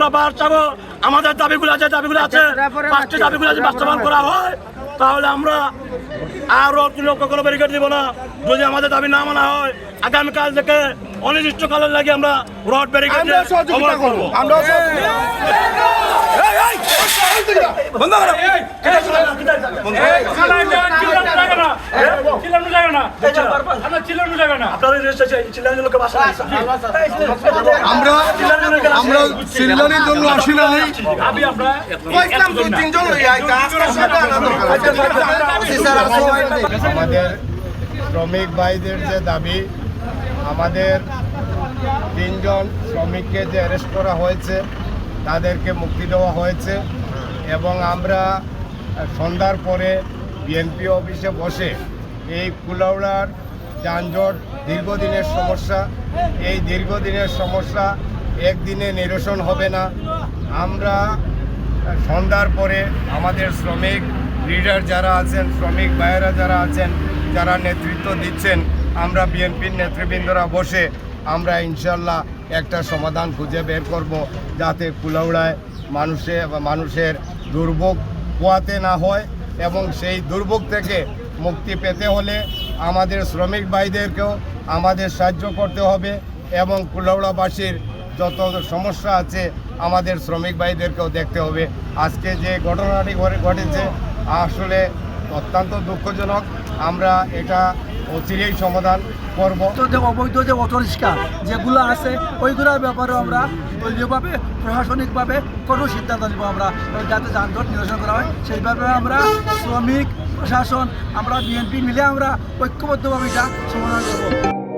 আমরা বার চাবো আমাদের দাবিগুলো আছে 5টি দাবিগুলো আছে বাস্তবায়ন করা হয়, তাহলে আমরা আরো কোনো ব্যারিকেড দিব না। যদি আমাদের দাবি না মানা হয়, আগামীকাল থেকে অনির্দিষ্টকালের লাগে আমরা রড ব্যারিকেড করবো। আমরা চিল্লানির জন্য আসি নাই। আমাদের শ্রমিক ভাইদের যে দাবি, আমাদের 3 জন শ্রমিককে যে অ্যারেস্ট করা হয়েছে তাদেরকে মুক্তি দেওয়া হয়েছে এবং আমরা সন্ধ্যার পরে বিএনপি অফিসে বসে এই কুলাউড়ার যানজট দীর্ঘদিনের সমস্যা, এই দীর্ঘদিনের সমস্যা একদিনে নিরসন হবে না। আমরা সন্ধ্যার পরে আমাদের শ্রমিক লিডার যারা আছেন, শ্রমিক ভাইয়েরা যারা আছেন, যারা নেতৃত্ব দিচ্ছেন, আমরা বিএনপির নেতৃবৃন্দরা বসে আমরা ইনশাল্লাহ একটা সমাধান খুঁজে বের করব, যাতে কুলাউড়ায় মানুষের দুর্ভোগ পোয়াতে না হয় এবং সেই দুর্ভোগ থেকে মুক্তি পেতে হলে আমাদের শ্রমিক ভাইদেরকেও আমাদের সাহায্য করতে হবে এবং কুলাউড়াবাসীর যত সমস্যা আছে আমাদের শ্রমিক ভাইদেরকেও দেখতে হবে। আজকে যে ঘটনাটি ঘটেছে আসলে অত্যন্ত দুঃখজনক। আমরা এটা অচিরেই সমাধান করব। অবৈধ যে অটোরিক্সা যেগুলো আছে ওইগুলোর ব্যাপারেও আমরা দলীয়ভাবে প্রশাসনিকভাবে কোনো সিদ্ধান্ত নিব, আমরা যাতে যানজট নিরসন করা হয় সেই ব্যাপারে আমরা শ্রমিক প্রশাসন আমরা বিএনপি মিলে আমরা ঐক্যবদ্ধভাবে এটা সমাধান করব।